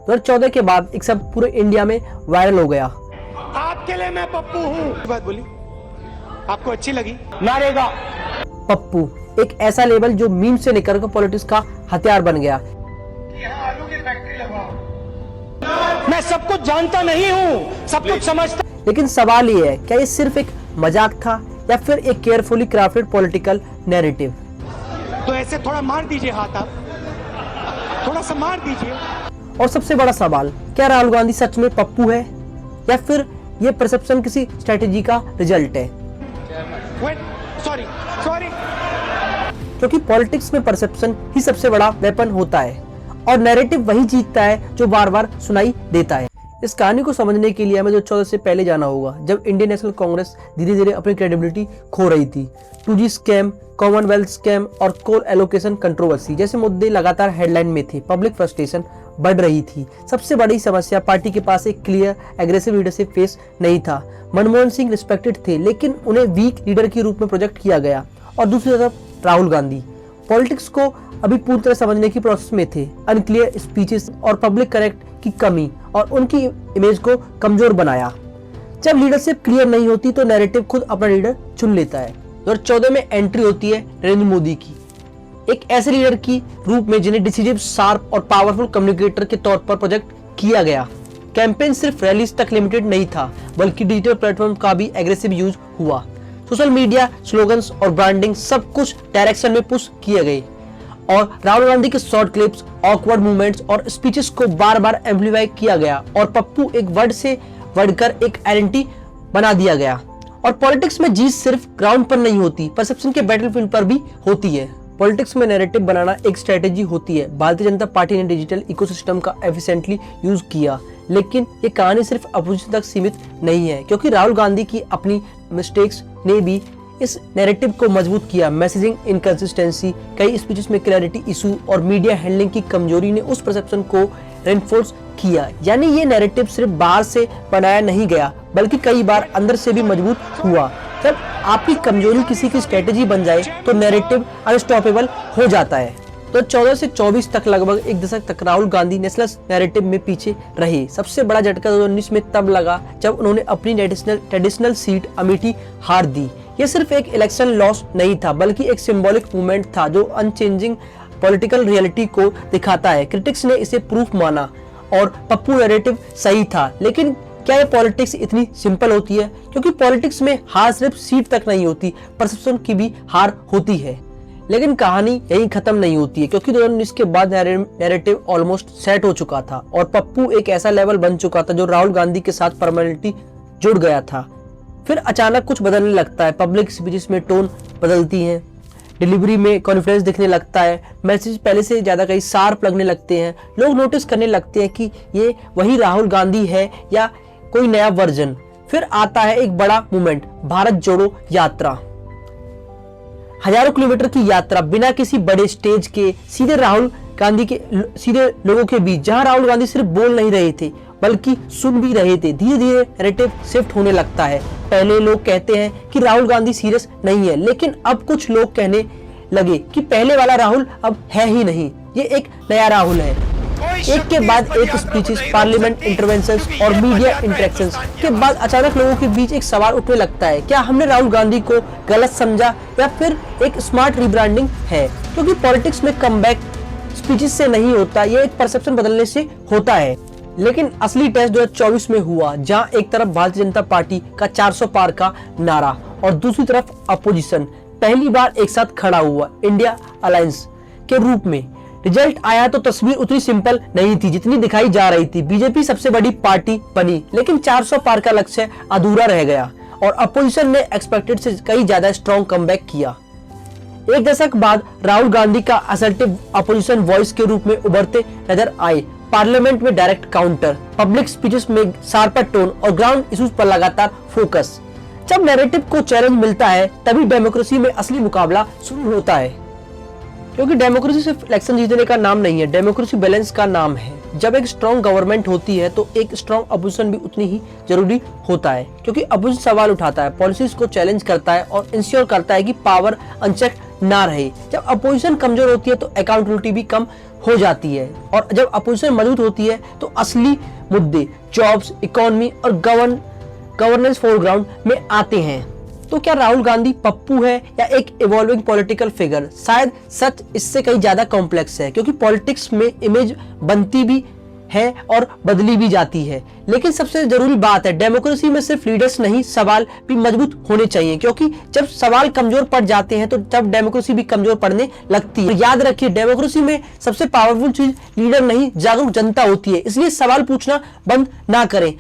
2014 के बाद एक सब पूरे इंडिया में वायरल हो गया। आपके लिए मैं पप्पू हूँ। बात बोली आपको अच्छी लगी? मारेगा पप्पू एक ऐसा लेबल जो मीम से निकलकर पॉलिटिक्स का हथियार बन गया। आलू की फैक्ट्री लगवाओ। मैं सब कुछ जानता नहीं हूँ, सब कुछ समझता। लेकिन सवाल ये है, क्या ये सिर्फ एक मजाक था या फिर एक केयरफुली क्राफ्टेड पॉलिटिकल नैरेटिव? तो ऐसे थोड़ा मार दीजिए हाथ, आप थोड़ा सा मार दीजिए। और सबसे बड़ा सवाल, क्या राहुल गांधी सच में पप्पू है या फिर ये परसेप्शन किसी स्ट्रेटेजी का रिजल्ट है? Sorry sorry. क्योंकि पॉलिटिक्स में परसेप्शन ही सबसे बड़ा वेपन होता है और नैरेटिव वही जीतता है जो बार बार सुनाई देता है। इस कहानी को समझने के लिए हमें 2014 से पहले जाना होगा, जब इंडियन नेशनल कांग्रेस धीरे धीरे अपनी क्रेडिबिलिटी खो रही थी। 2G स्कैम, कॉमनवेल्थ स्कैम और कोल एलोकेशन कंट्रोवर्सी जैसे मुद्दे लगातार हेडलाइन में थे। पब्लिक फ्रस्ट्रेशन बढ़ रही थी। सबसे बड़ी समस्या, पार्टी के पास एक क्लियर एग्रेसिव लीडरशिप फेस नहीं था। मनमोहन सिंह रिस्पेक्टेड थे, लेकिन उन्हें वीक लीडर के रूप में प्रोजेक्ट किया गया। और दूसरी तरफ राहुल गांधी पॉलिटिक्स को अभी पूरी तरह समझने की प्रोसेस में थे। अनक्लियर स्पीचेस और पब्लिक करेक्ट की कमी और उनकी इमेज को कमजोर बनाया। जब लीडरशिप क्लियर नहीं होती तो नैरेटिव खुद अपना लीडर चुन लेता है। 2014 में एंट्री होती है नरेंद्र मोदी की, एक ऐसे लीडर की रूप में जिन्हें डिसीजिव, शार्प और पावरफुल कम्युनिकेटर के तौर पर प्रोजेक्ट किया गया। कैंपेन सिर्फ रैलीज तक लिमिटेड नहीं था, बल्कि डिजिटल प्लेटफॉर्म का भी एग्रेसिव यूज हुआ। सोशल मीडिया, स्लोगन्स और ब्रांडिंग सब कुछ डायरेक्शन में पुश किए गए और राहुल गांधी के शॉर्ट क्लिप्स, ऑकवर्ड मूवमेंट्स और स्पीचेस को बार बार एम्प्लीफाई किया गया और पप्पू एक वर्ड से बढ़कर एक आइडेंटिटी बना दिया गया। और पॉलिटिक्स में जीत सिर्फ ग्राउंड पर नहीं होती, परसेप्शन के बैटलफील्ड पर भी होती है। पॉलिटिक्स में नैरेटिव बनाना एक स्ट्रेटेजी होती है। भारतीय जनता पार्टी ने डिजिटल इकोसिस्टम का एफिशिएंटली यूज किया, लेकिन ये कहानी सिर्फ अपोजिशन तक सीमित नहीं है, क्योंकि राहुल गांधी की अपनी मिस्टेक्स ने भी इस नैरेटिव को मजबूत किया। मैसेजिंग इनकंसिस्टेंसी, कई स्पीचेस में क्लैरिटी इशू और मीडिया हैंडलिंग की कमजोरी ने उस परसेप्शन को रेनफोर्स किया। यानी ये नैरेटिव सिर्फ बाहर से बनाया नहीं गया, बल्कि कई बार अंदर से भी मजबूत हुआ। जब आपकी कमजोरी किसी की स्ट्रेटेजी बन जाए तो नैरेटिव अनस्टॉपेबल हो जाता है। तो 14 से 24 तक लगभग एक दशक तक राहुल गांधी नेशनल नैरेटिव में पीछे रहे। सबसे बड़ा झटका 2019 में तब लगा जब उन्होंने अपनी ट्रेडिशनल सीट अमेठी हार दी। यह सिर्फ एक इलेक्शन लॉस नहीं था, बल्कि एक सिंबॉलिक मूवमेंट था जो अनचेंजिंग पॉलिटिकल रियलिटी को दिखाता है। क्रिटिक्स ने इसे प्रूफ माना और पप्पू नैरेटिव सही था, लेकिन क्या ये पॉलिटिक्स इतनी सिंपल होती है? क्योंकि पॉलिटिक्स में हार सिर्फ सीट तक नहीं होती, परसेप्शन की भी हार होती है। लेकिन कहानी यहीं खत्म नहीं होती है, क्योंकि 2019 के बाद नैरेटिव ऑलमोस्ट सेट हो चुका था और पप्पू एक ऐसा लेवल बन चुका था जो राहुल गांधी के साथ परमानेंटली जुड़ गया था। फिर अचानक कुछ बदलने लगता है। पब्लिक स्पीचेस में टोन बदलती है, डिलीवरी में कॉन्फिडेंस दिखने लगता है, मैसेज पहले से ज्यादा कहीं शार्प लगने लगते हैं। लोग नोटिस करने लगते हैं कि ये वही राहुल गांधी है या कोई नया वर्जन। फिर आता है एक बड़ा मूवमेंट, भारत जोड़ो यात्रा। हजारों किलोमीटर की यात्रा बिना किसी बड़े स्टेज के, सीधे लोगों के बीच, जहां राहुल गांधी सिर्फ बोल नहीं रहे थे बल्कि सुन भी रहे थे। धीरे धीरे नैरेटिव शिफ्ट होने लगता है। पहले लोग कहते हैं कि राहुल गांधी सीरियस नहीं है, लेकिन अब कुछ लोग कहने लगे कि पहले वाला राहुल अब है ही नहीं, ये एक नया राहुल है। एक के बाद एक स्पीचेस, पार्लियामेंट इंटरवेंशंस और मीडिया इंटरेक्शंस के बाद अचानक लोगों के बीच एक सवाल उठने लगता है, क्या हमने राहुल गांधी को गलत समझा या फिर एक स्मार्ट रिब्रांडिंग है? क्योंकि पॉलिटिक्स में कमबैक स्पीचेस से नहीं होता, ये एक परसेप्शन बदलने से होता है। लेकिन असली टेस्ट 2024 में हुआ, जहां एक तरफ भारतीय जनता पार्टी का 400 पार का नारा और दूसरी तरफ अपोजिशन पहली बार एक साथ खड़ा हुआ इंडिया अलायंस के रूप में। रिजल्ट आया तो तस्वीर उतनी सिंपल नहीं थी जितनी दिखाई जा रही थी। बीजेपी सबसे बड़ी पार्टी बनी, लेकिन 400 पार का लक्ष्य अधूरा रह गया और अपोजिशन ने एक्सपेक्टेड से कहीं ज्यादा स्ट्रॉन्ग कमबैक किया। एक दशक बाद राहुल गांधी का असर्टिव अपोजिशन वॉइस के रूप में उभरते नजर आए। पार्लियामेंट में डायरेक्ट काउंटर, पब्लिक स्पीचेस में शार्पर टोन और ग्राउंड इश्यूज पर लगातार फोकस। जब नैरेटिव को चैलेंज मिलता है तभी डेमोक्रेसी में असली मुकाबला शुरू होता है, क्योंकि डेमोक्रेसी सिर्फ इलेक्शन जीतने का नाम नहीं है, डेमोक्रेसी बैलेंस का नाम है। जब एक स्ट्रॉन्ग गवर्नमेंट होती है तो एक स्ट्रॉन्ग अपोजिशन भी उतनी ही जरूरी होता है, क्योंकि अपोजिशन सवाल उठाता है, पॉलिसीज को चैलेंज करता है और इंश्योर करता है कि पावर अनचेक ना रहे। जब अपोजिशन कमजोर होती है तो अकाउंटेबिलिटी भी कम हो जाती है, और जब अपोजिशन मजबूत होती है तो असली मुद्दे जॉब्स, इकोनॉमी और गवर्नेंस फोरग्राउंड में आते हैं। तो क्या राहुल गांधी पप्पू है या एक इवॉल्विंग पॉलिटिकल फिगर? शायद सच इससे कहीं ज्यादा कॉम्प्लेक्स है, क्योंकि पॉलिटिक्स में इमेज बनती भी है और बदली भी जाती है। लेकिन सबसे जरूरी बात है, डेमोक्रेसी में सिर्फ लीडर्स नहीं, सवाल भी मजबूत होने चाहिए, क्योंकि जब सवाल कमजोर पड़ जाते हैं तो तब डेमोक्रेसी भी कमजोर पड़ने लगती है। याद रखिए, डेमोक्रेसी में सबसे पावरफुल चीज लीडर नहीं, जागरूक जनता होती है। इसलिए सवाल पूछना बंद ना करें।